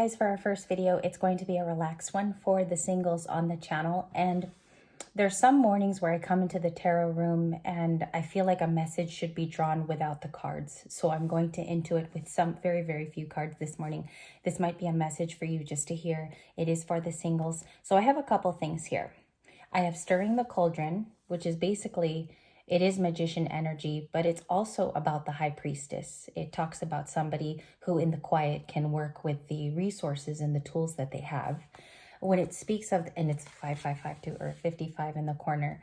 Guys, for our first video, it's going to be a relaxed one for the singles on the channel. And there's some mornings where I come into the tarot room and I feel like a message should be drawn without the cards. So I'm going to intuit with some very few cards this morning. This might be a message for you just to hear. It is for the singles. So I have a couple things here. I have Stirring the Cauldron, which is basically, it is magician energy, but it's also about the high priestess. It talks about somebody who in the quiet can work with the resources and the tools that they have. When it speaks of, and it's 5552 or 55 in the corner,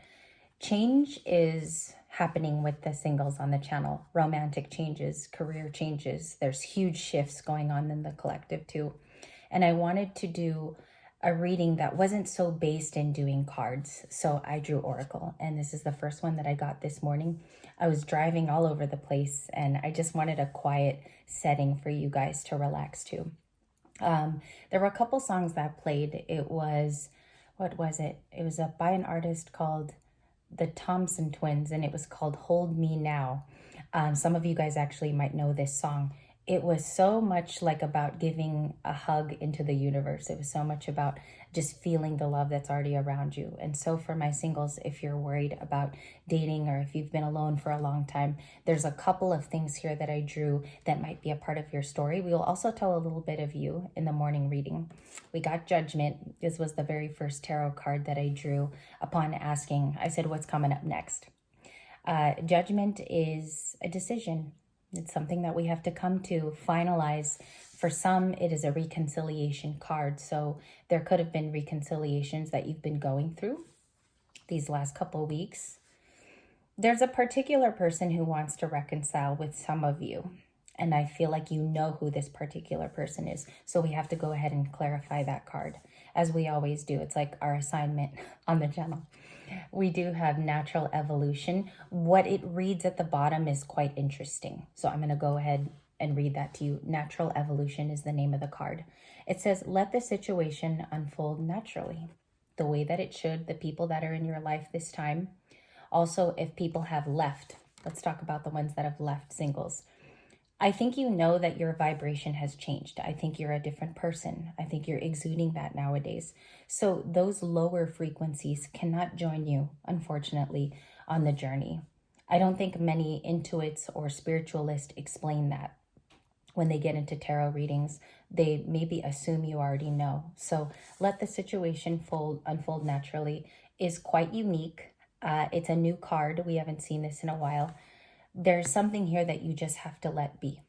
change is happening with the singles on the channel. Romantic changes, career changes. There's huge shifts going on in the collective too. And I wanted to do a reading that wasn't so based in doing cards. So I drew Oracle, and this is the first one that I got this morning. I was driving all over the place and I just wanted a quiet setting for you guys to relax to. There were a couple songs that played. It was, what was it? It was by an artist called the Thompson Twins, and it was called Hold Me Now. Some of you guys actually might know this song. It was so much like about giving a hug into the universe. It was so much about just feeling the love that's already around you. And so for my singles, if you're worried about dating or if you've been alone for a long time, there's a couple of things here that I drew that might be a part of your story. We will also tell a little bit of you in the morning reading. We got Judgment. This was the very first tarot card that I drew upon asking. I said, what's coming up next? Judgment is a decision. It's something that we have to come to finalize. For some, it is a reconciliation card. So there could have been reconciliations that you've been going through these last couple of weeks. There's a particular person who wants to reconcile with some of you. And I feel like you know who this particular person is. So we have to go ahead and clarify that card, as we always do. It's like our assignment on the channel. We do have Natural Evolution. What it reads at the bottom is quite interesting. So I'm going to go ahead and read that to you. Natural Evolution is the name of the card. It says, let the situation unfold naturally, the way that it should, the people that are in your life this time. Also, if people have left, let's talk about the ones that have left, singles. I think you know that your vibration has changed. I think you're a different person. I think you're exuding that nowadays. So those lower frequencies cannot join you, unfortunately, on the journey. I don't think many intuits or spiritualists explain that. When they get into tarot readings, they maybe assume you already know. So let the situation unfold naturally is quite unique. It's a new card. We haven't seen this in a while. There's something here that you just have to let be.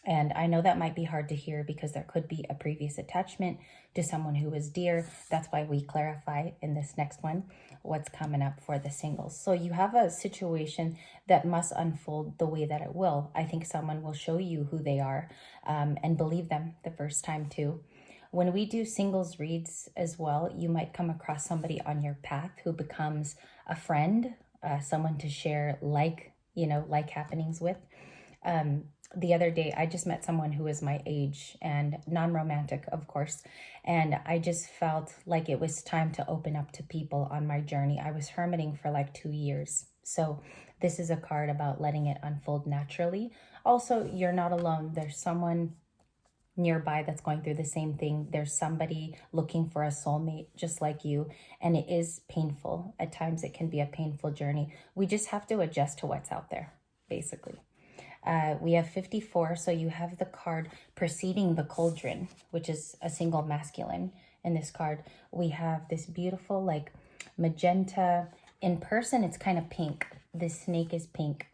And I know that might be hard to hear because there could be a previous attachment to someone who was dear. That's why we clarify in this next one what's coming up for the singles. So you have a situation that must unfold the way that it will. I think someone will show you who they are and believe them the first time too. When we do singles reads as well, you might come across somebody on your path who becomes a friend, someone to share like happenings with. The other day, I just met someone who was my age and non-romantic, of course. And I just felt like it was time to open up to people on my journey. I was hermiting for like 2 years. So this is a card about letting it unfold naturally. Also, you're not alone. There's someone nearby that's going through the same thing. There's somebody looking for a soulmate just like you, and it is painful. At times it can be a painful journey. We just have to adjust to what's out there, basically. We have 54, so you have the card preceding the cauldron, which is a single masculine. In this card, we have this beautiful like magenta. In person, it's kind of pink. This snake is pink,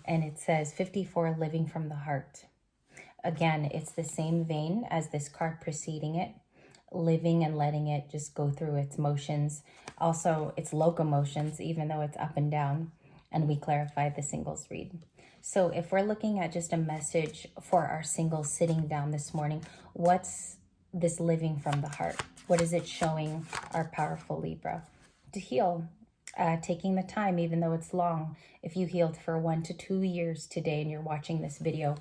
and it says 54, living from the heart. Again, it's the same vein as this card preceding it, living and letting it just go through its motions. Also, it's locomotions, even though it's up and down, and we clarify the singles read. So if we're looking at just a message for our singles sitting down this morning, what's this living from the heart? What is it showing our powerful Libra? To heal, taking the time, even though it's long. If you healed for 1 to 2 years today and you're watching this video,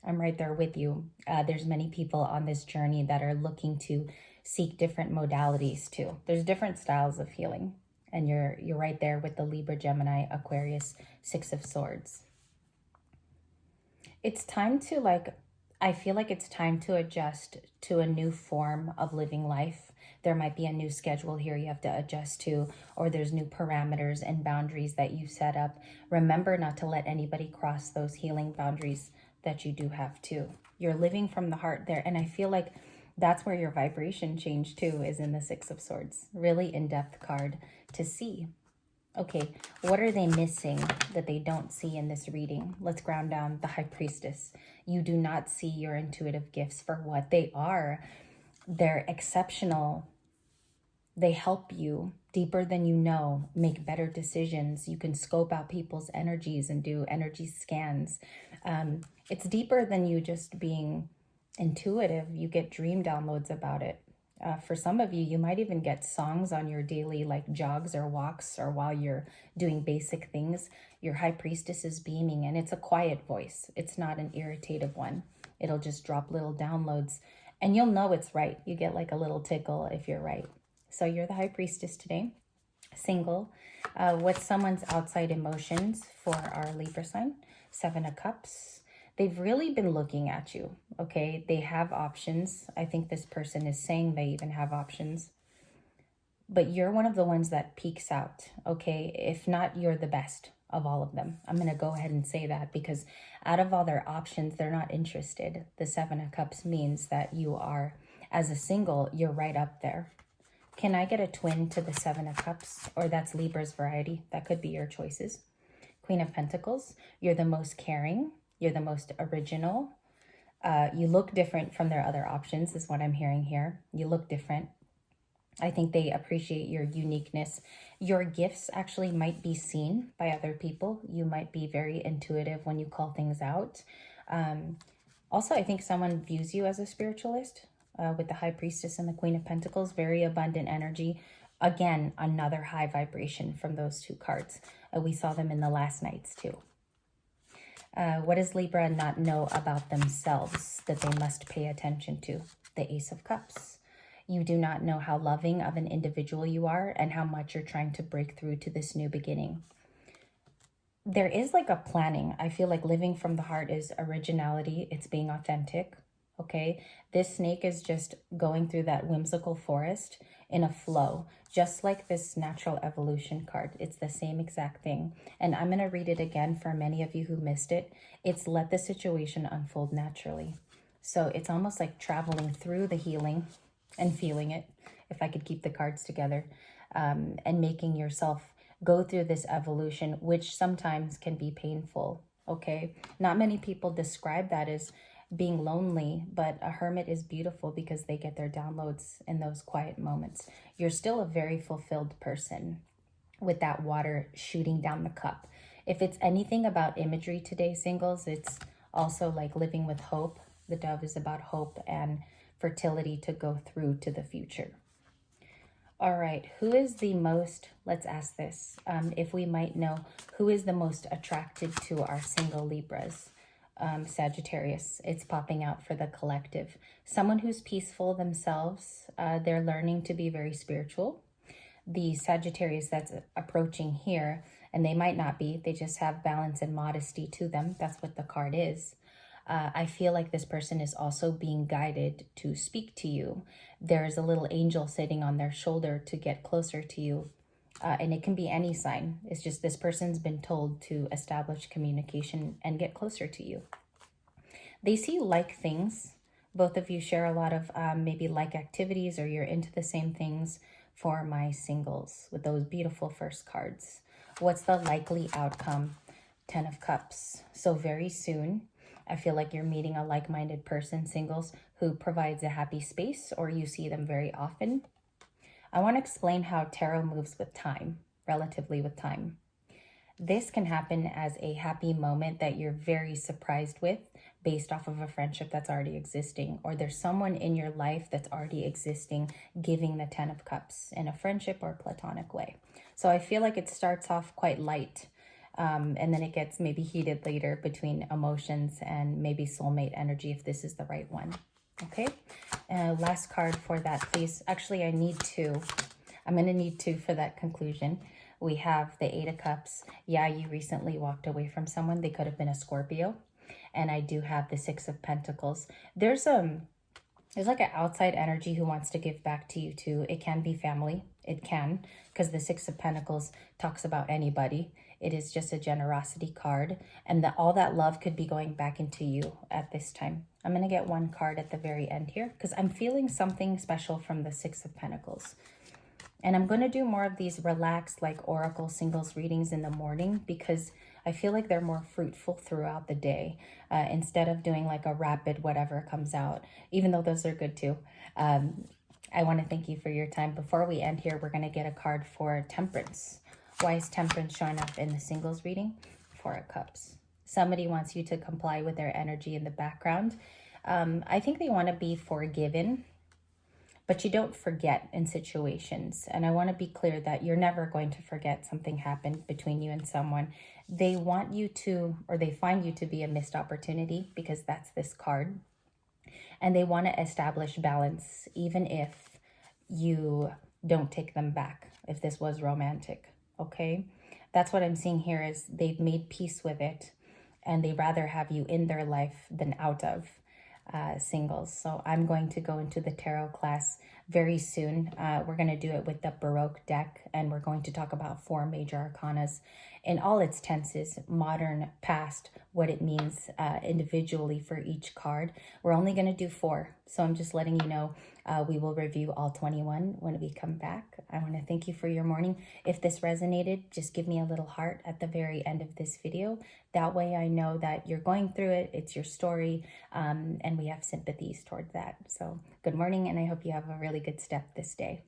I'm right there with you. There's many people on this journey that are looking to seek different modalities too. There's different styles of healing. And you're right there with the Libra, Gemini, Aquarius, 6 of Swords. It's time to like I feel like it's time to adjust to a new form of living life. There might be a new schedule here you have to adjust to, or there's new parameters and boundaries that you set up. Remember not to let anybody cross those healing boundaries that you do have too. You're living from the heart there. And I feel like that's where your vibration change too, is in the Six of Swords. Really in-depth card to see. Okay, what are they missing that they don't see in this reading? Let's ground down the High Priestess. You do not see your intuitive gifts for what they are. They're exceptional. They help you deeper than you know, make better decisions. You can scope out people's energies and do energy scans. It's deeper than you just being intuitive. You get dream downloads about it. For some of you, you might even get songs on your daily like jogs or walks, or while you're doing basic things. Your High Priestess is beaming, and it's a quiet voice. It's not an irritative one. It'll just drop little downloads, and you'll know it's right. You get like a little tickle if you're right. So you're the High Priestess today, single. What's someone's outside emotions for our Libra sign? Seven of Cups. They've really been looking at you, okay? They have options. I think this person is saying they even have options. But you're one of the ones that peaks out, okay? If not, you're the best of all of them. I'm going to go ahead and say that, because out of all their options, they're not interested. The Seven of Cups means that you are, as a single, you're right up there. Can I get a twin to the Seven of Cups? Or that's Libra's variety. That could be your choices. Queen of Pentacles. You're the most caring. You're the most original. You look different from their other options is what I'm hearing here. You look different. I think they appreciate your uniqueness. Your gifts actually might be seen by other people. You might be very intuitive when you call things out. Also, I think someone views you as a spiritualist with the High Priestess and the Queen of Pentacles. Very abundant energy. Again, another high vibration from those two cards. We saw them in the last nights too. What does Libra not know about themselves that they must pay attention to? The Ace of Cups. You do not know how loving of an individual you are and how much you're trying to break through to this new beginning. There is like a planning. I feel like living from the heart is originality. It's being authentic. Okay, this snake is just going through that whimsical forest in a flow, just like this natural evolution card. It's the same exact thing. And I'm going to read it again for many of you who missed it. It's let the situation unfold naturally. So it's almost like traveling through the healing and feeling it, if I could keep the cards together, and making yourself go through this evolution, which sometimes can be painful. Okay, not many people describe that as being lonely, but a hermit is beautiful because they get their downloads in those quiet moments. You're still a very fulfilled person with that water shooting down the cup. If it's anything about imagery today, singles, it's also like living with hope. The dove is about hope and fertility to go through to the future. All right, who is the most, let's ask this, if we might know, who is the most attracted to our single Libras? Sagittarius, it's popping out for the collective. Someone who's peaceful themselves, they're learning to be very spiritual. The Sagittarius that's approaching here, and they might not be, they just have balance and modesty to them. That's what the card is. I feel like this person is also being guided to speak to you. There's a little angel sitting on their shoulder to get closer to you. And it can be any sign. It's just this person's been told to establish communication and get closer to you. They see like things. Both of you share a lot of maybe like activities, or you're into the same things. For my singles with those beautiful first cards, what's the likely outcome? 10 of Cups. So very soon, I feel like you're meeting a like-minded person, singles, who provides a happy space, or you see them very often. I want to explain how tarot moves with time, relatively with time. This can happen as a happy moment that you're very surprised with based off of a friendship that's already existing, or there's someone in your life that's already existing giving the 10 of Cups in a friendship or platonic way. So I feel like it starts off quite light, and then it gets maybe heated later between emotions and maybe soulmate energy if this is the right one. Okay, last card for that, please. Actually, I need two. I'm going to need two for that conclusion. We have the 8 of Cups. Yeah, you recently walked away from someone. They could have been a Scorpio. and I do have the Six of Pentacles. There's like an outside energy who wants to give back to you too. It can be family. It can, because the Six of Pentacles talks about anybody. It is just a generosity card, and that all that love could be going back into you at this time. I'm going to get one card at the very end here because I'm feeling something special from the Six of Pentacles. And I'm going to do more of these relaxed, like oracle singles readings in the morning because I feel like they're more fruitful throughout the day instead of doing like a rapid whatever comes out, even though those are good too. I want to thank you for your time. Before we end here, we're going to get a card for Temperance. Why is Temperance showing up in the singles reading? Four of Cups. Somebody wants you to comply with their energy in the background. I think they want to be forgiven, but you don't forget in situations. And I want to be clear that you're never going to forget something happened between you and someone. They want you to, or they find you to be a missed opportunity because that's this card. And they want to establish balance even if you don't take them back, if this was romantic, okay? That's what I'm seeing here is they've made peace with it and they rather have you in their life than out of. Singles. So I'm going to go into the tarot class very soon. We're going to do it with the Baroque deck, and we're going to talk about 4 major arcanas in all its tenses, modern, past, what it means individually for each card. We're only going to do 4, so I'm just letting you know we will review all 21 when we come back. I want to thank you for your morning. If this resonated, just give me a little heart at the very end of this video. That way I know that you're going through it, it's your story, and we have sympathies towards that. So good morning, and I hope you have a really good step this day.